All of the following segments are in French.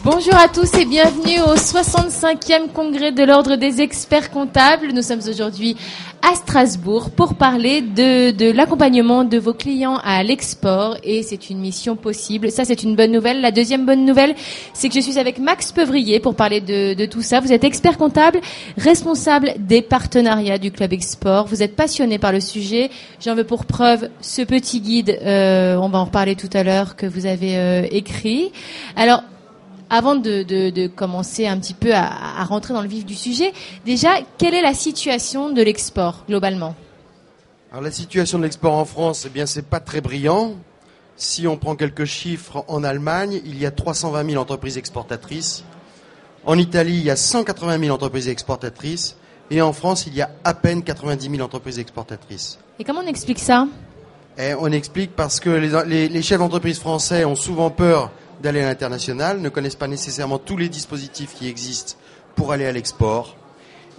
Bonjour à tous et bienvenue au 65e congrès de l'Ordre des experts comptables. Nous sommes aujourd'hui à Strasbourg pour parler de l'accompagnement de vos clients à l'export et c'est une mission possible. Ça, c'est une bonne nouvelle. La deuxième bonne nouvelle, c'est que je suis avec Max Peuvrier pour parler de tout ça. Vous êtes expert comptable, responsable des partenariats du Club Export. Vous êtes passionné par le sujet. J'en veux pour preuve ce petit guide, on va en reparler tout à l'heure, que vous avez écrit. Alors, avant de commencer un petit peu à rentrer dans le vif du sujet, déjà, quelle est la situation de l'export globalement ? Alors la situation de l'export en France, eh bien c'est pas très brillant. Si on prend quelques chiffres, en Allemagne, il y a 320 000 entreprises exportatrices. En Italie, il y a 180 000 entreprises exportatrices. Et en France, il y a à peine 90 000 entreprises exportatrices. Et comment on explique ça ? On explique parce que les chefs d'entreprise français ont souvent peur d'aller à l'international, ne connaissent pas nécessairement tous les dispositifs qui existent pour aller à l'export.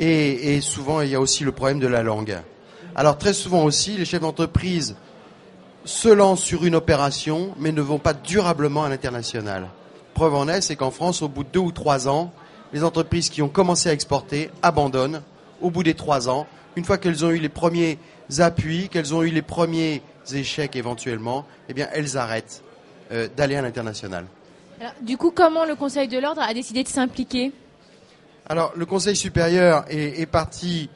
Et souvent, il y a aussi le problème de la langue. Alors très souvent aussi, les chefs d'entreprise se lancent sur une opération, mais ne vont pas durablement à l'international. Preuve en est, c'est qu'en France, au bout de 2 ou 3 ans, les entreprises qui ont commencé à exporter abandonnent au bout des 3 ans, une fois qu'elles ont eu les premiers appuis, qu'elles ont eu les premiers échecs éventuellement, eh bien elles arrêtent d'aller à l'international. Alors, du coup, comment le Conseil de l'Ordre a décidé de s'impliquer ? Alors, le Conseil supérieur est parti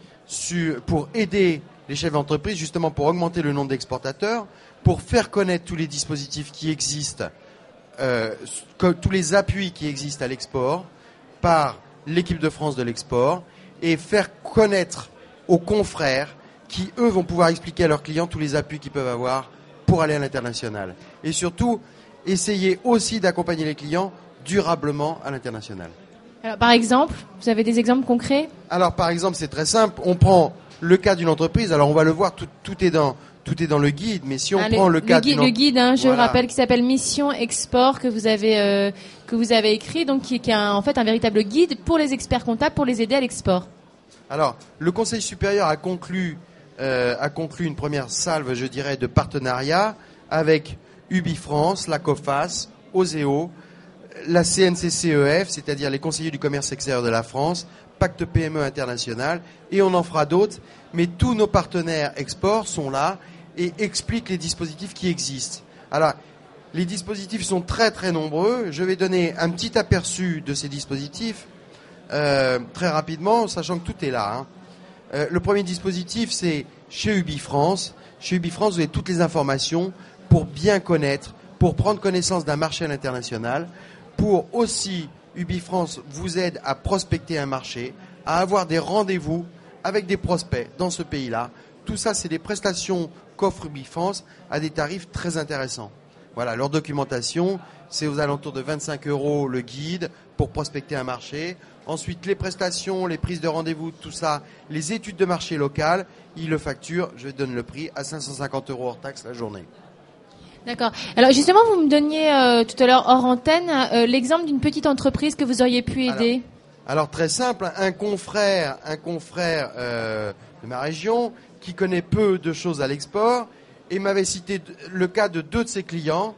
pour aider les chefs d'entreprise, justement pour augmenter le nombre d'exportateurs, pour faire connaître tous les dispositifs qui existent, tous les appuis qui existent à l'export par l'équipe de France de l'export, et faire connaître aux confrères qui, eux, vont pouvoir expliquer à leurs clients tous les appuis qu'ils peuvent avoir pour aller à l'international. Et surtout, essayer aussi d'accompagner les clients durablement à l'international. Alors, par exemple, vous avez des exemples concrets ? Alors, par exemple, c'est très simple. On prend le cas d'une entreprise. Alors, on va le voir, tout est dans le guide. Mais si on prend le cas d'une entreprise... Le guide, je rappelle, qui s'appelle Mission Export, que vous avez écrit, donc qui est en fait un véritable guide pour les experts comptables, pour les aider à l'export. Alors, le Conseil supérieur a conclu une première salve, je dirais, de partenariat avec Ubifrance, la COFAS, Oseo, la CNCCEF, c'est-à-dire les conseillers du commerce extérieur de la France, Pacte PME International, et on en fera d'autres. Mais tous nos partenaires export sont là et expliquent les dispositifs qui existent. Alors, les dispositifs sont très très nombreux. Je vais donner un petit aperçu de ces dispositifs très rapidement, sachant que tout est là. Le premier dispositif, c'est chez Ubifrance. Chez Ubifrance, vous avez toutes les informations pour bien connaître, pour prendre connaissance d'un marché à l'international, pour aussi, Ubifrance vous aide à prospecter un marché, à avoir des rendez-vous avec des prospects dans ce pays-là. Tout ça, c'est des prestations qu'offre Ubifrance à des tarifs très intéressants. Voilà, leur documentation, c'est aux alentours de 25 € le guide pour prospecter un marché. Ensuite, les prestations, les prises de rendez-vous, tout ça, les études de marché local, ils le facturent, je donne le prix, à 550 € hors taxe la journée. D'accord. Alors justement, vous me donniez tout à l'heure hors antenne l'exemple d'une petite entreprise que vous auriez pu aider. Alors très simple, un confrère de ma région qui connaît peu de choses à l'export et m'avait cité le cas de 2 de ses clients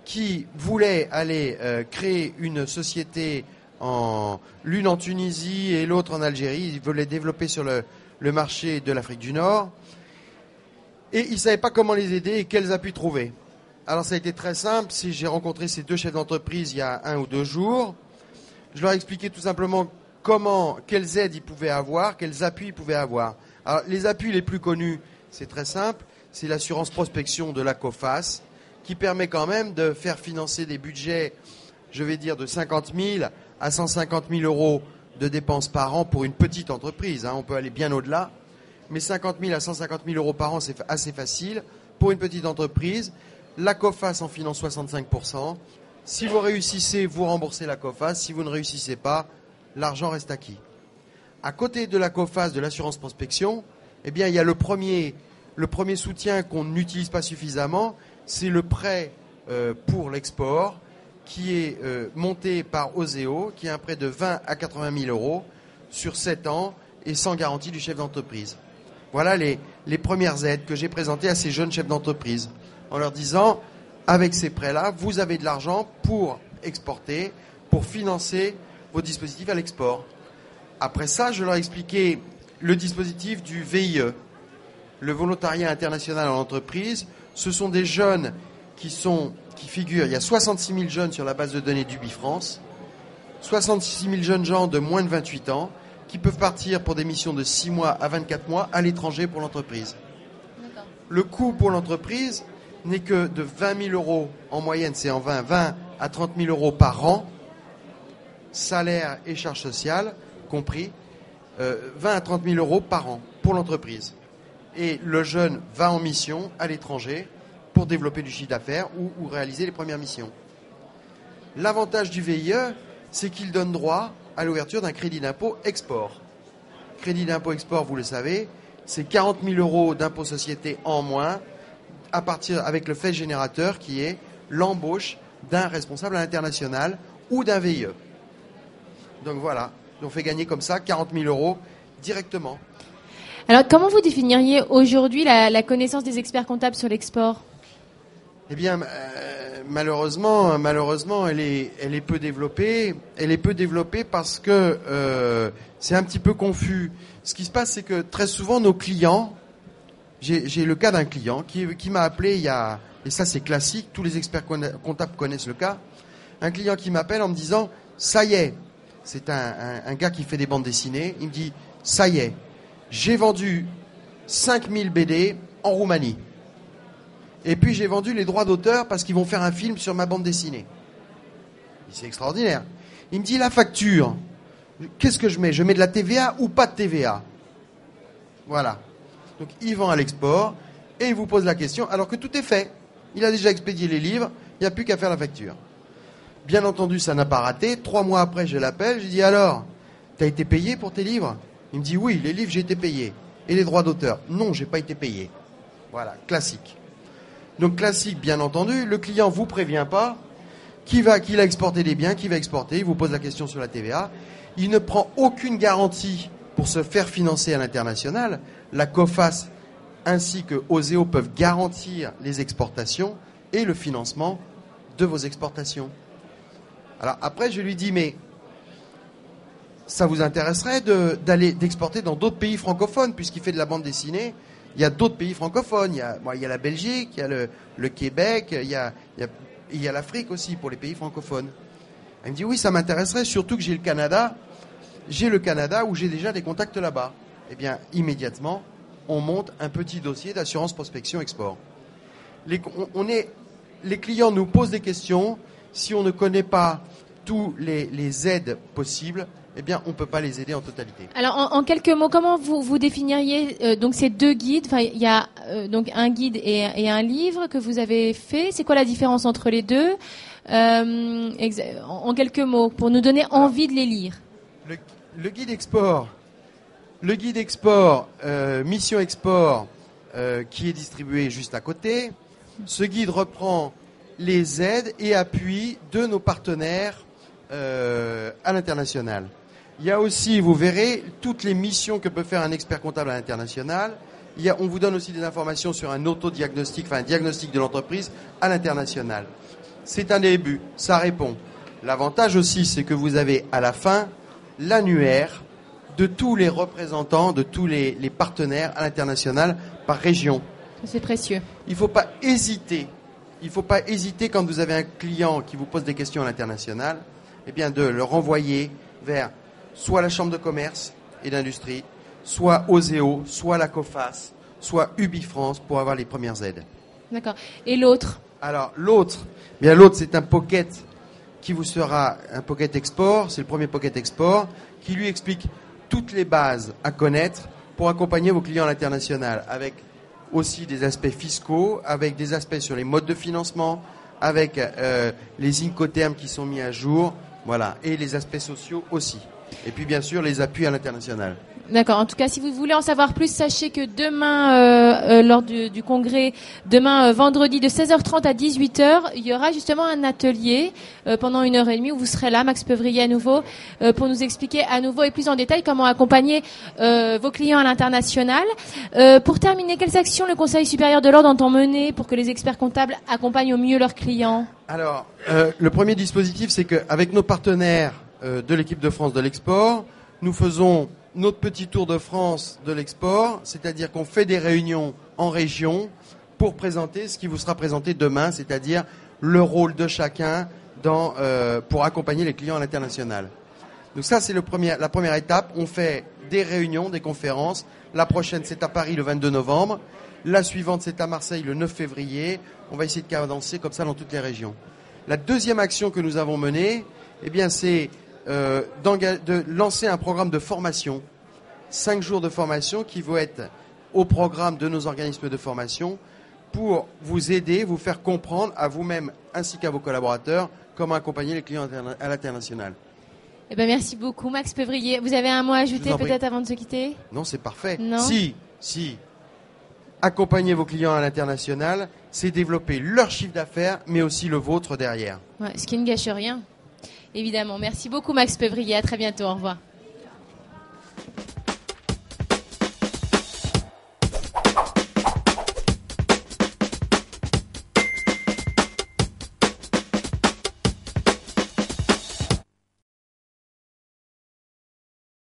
qui voulaient aller créer une société, l'une en Tunisie et l'autre en Algérie. Ils voulaient développer sur le marché de l'Afrique du Nord et ils ne savaient pas comment les aider et quels appuis trouver. Alors ça a été très simple, j'ai rencontré ces 2 chefs d'entreprise il y a 1 ou 2 jours. Je leur ai expliqué tout simplement quelles aides ils pouvaient avoir, quels appuis ils pouvaient avoir. Alors les appuis les plus connus, c'est très simple, c'est l'assurance prospection de la COFAS, qui permet quand même de faire financer des budgets, je vais dire, de 50 000 à 150 000 € de dépenses par an pour une petite entreprise. On peut aller bien au-delà, mais 50 000 à 150 000 € par an, c'est assez facile pour une petite entreprise. La COFAS en finance 65%. Si vous réussissez, vous remboursez la COFAS. Si vous ne réussissez pas, l'argent reste acquis. À côté de la COFAS, de l'assurance prospection, eh bien, il y a le premier soutien qu'on n'utilise pas suffisamment, c'est le prêt pour l'export qui est monté par Oseo, qui est un prêt de 20 à 80 000 € sur 7 ans et sans garantie du chef d'entreprise. Voilà les premières aides que j'ai présentées à ces jeunes chefs d'entreprise, en leur disant, avec ces prêts-là, vous avez de l'argent pour exporter, pour financer vos dispositifs à l'export. Après ça, je leur ai expliqué le dispositif du VIE, le volontariat international en entreprise. Ce sont des jeunes qui figurent, il y a 66 000 jeunes sur la base de données d'UbiFrance, 66 000 jeunes gens de moins de 28 ans qui peuvent partir pour des missions de 6 mois à 24 mois à l'étranger pour l'entreprise. D'accord. Le coût pour l'entreprise n'est que de 20 000 euros en moyenne, c'est en 20 à 30 000 euros par an, salaire et charges sociales compris, 20 à 30 000 euros par an pour l'entreprise. Et le jeune va en mission à l'étranger pour développer du chiffre d'affaires ou réaliser les premières missions. L'avantage du VIE, c'est qu'il donne droit à l'ouverture d'un crédit d'impôt export. Crédit d'impôt export, vous le savez, c'est 40 000 euros d'impôt société en moins à partir avec le fait générateur qui est l'embauche d'un responsable à l'international ou d'un VIE. Donc voilà, on fait gagner comme ça 40 000 euros directement. Alors, comment vous définiriez aujourd'hui la connaissance des experts comptables sur l'export ? Eh bien, malheureusement, elle est peu développée. Elle est peu développée parce que c'est un petit peu confus. Ce qui se passe, c'est que très souvent, nos clients, j'ai le cas d'un client qui m'a appelé et ça c'est classique, tous les experts comptables connaissent le cas, un client qui m'appelle en me disant, ça y est, c'est un gars qui fait des bandes dessinées, il me dit, ça y est, j'ai vendu 5000 BD en Roumanie. Et puis j'ai vendu les droits d'auteur parce qu'ils vont faire un film sur ma bande dessinée. C'est extraordinaire. Il me dit la facture, qu'est-ce que je mets ? Je mets de la TVA ou pas de TVA ? Voilà. Donc il vend à l'export et il vous pose la question alors que tout est fait. Il a déjà expédié les livres, il n'y a plus qu'à faire la facture. Bien entendu, ça n'a pas raté. 3 mois après, je l'appelle, je dis alors, t'as été payé pour tes livres ? Il me dit oui, les livres j'ai été payé. Et les droits d'auteur ? Non, j'ai pas été payé. Voilà, classique. Donc classique, bien entendu, le client vous prévient pas qu'il a exporté des biens, qu'il va exporter, il vous pose la question sur la TVA. Il ne prend aucune garantie pour se faire financer à l'international. La COFAS ainsi que Oseo peuvent garantir les exportations et le financement de vos exportations. Alors après, je lui dis, mais ça vous intéresserait d'exporter dans d'autres pays francophones, puisqu'il fait de la bande dessinée. Il y a d'autres pays francophones. Il y a la Belgique, il y a le Québec, il y a l'Afrique aussi pour les pays francophones. Elle me dit oui, ça m'intéresserait, surtout que j'ai le Canada. J'ai le Canada où j'ai déjà des contacts là-bas. Eh bien, immédiatement, on monte un petit dossier d'assurance prospection export. Les clients nous posent des questions. Si on ne connaît pas tous les aides possibles, eh bien, on ne peut pas les aider en totalité. Alors, en quelques mots, comment vous définiriez donc ces deux guides ? Enfin, il y a donc un guide et un livre que vous avez fait. C'est quoi la différence entre les deux ? En quelques mots, pour nous donner envie de les lire. Le guide export, Mission Export, qui est distribué juste à côté. Ce guide reprend les aides et appuis de nos partenaires à l'international. Il y a aussi, vous verrez, toutes les missions que peut faire un expert comptable à l'international. On vous donne aussi des informations sur un autodiagnostic, enfin un diagnostic de l'entreprise à l'international. C'est un début, ça répond. L'avantage aussi, c'est que vous avez à la fin l'annuaire de tous les représentants, de tous les partenaires à l'international par région. C'est précieux. Il ne faut pas hésiter. Il ne faut pas hésiter quand vous avez un client qui vous pose des questions à l'international, eh bien de le renvoyer vers soit la Chambre de commerce et d'industrie, soit Oseo, soit la COFAS, soit UbiFrance pour avoir les premières aides. D'accord. Et l'autre ? Alors l'autre, c'est un pocket qui vous sera un pocket export, c'est le premier pocket export, qui lui explique toutes les bases à connaître pour accompagner vos clients à l'international, avec aussi des aspects fiscaux, avec des aspects sur les modes de financement, avec les incoterms qui sont mis à jour, voilà, et les aspects sociaux aussi. Et puis bien sûr les appuis à l'international. D'accord. En tout cas, si vous voulez en savoir plus, sachez que demain, lors du congrès, demain vendredi de 16h30 à 18h, il y aura justement un atelier pendant 1h30 où vous serez là, Max Pevrier à nouveau, pour nous expliquer à nouveau et plus en détail comment accompagner vos clients à l'international. Pour terminer, quelles actions le Conseil supérieur de l'ordre entend mener pour que les experts comptables accompagnent au mieux leurs clients? Alors, le premier dispositif, c'est qu'avec nos partenaires de l'équipe de France de l'export, nous faisons notre petit tour de France de l'export, c'est-à-dire qu'on fait des réunions en région pour présenter ce qui vous sera présenté demain, c'est-à-dire le rôle de chacun pour accompagner les clients à l'international. Donc ça, c'est la première étape. On fait des réunions, des conférences. La prochaine, c'est à Paris le 22 novembre. La suivante, c'est à Marseille le 9 février. On va essayer de cadencer comme ça dans toutes les régions. La deuxième action que nous avons menée, eh bien, c'est de lancer un programme de formation, 5 jours de formation qui vont être au programme de nos organismes de formation pour vous aider, vous faire comprendre à vous-même ainsi qu'à vos collaborateurs comment accompagner les clients à l'international. Eh ben, merci beaucoup, Max Pevrier. Vous avez un mot à ajouter peut-être avant de se quitter? Non, c'est parfait. Non. Si. Accompagner vos clients à l'international, c'est développer leur chiffre d'affaires, mais aussi le vôtre derrière. Ouais, ce qui ne gâche rien. Évidemment. Merci beaucoup, Max Pevrier. À très bientôt. Au revoir.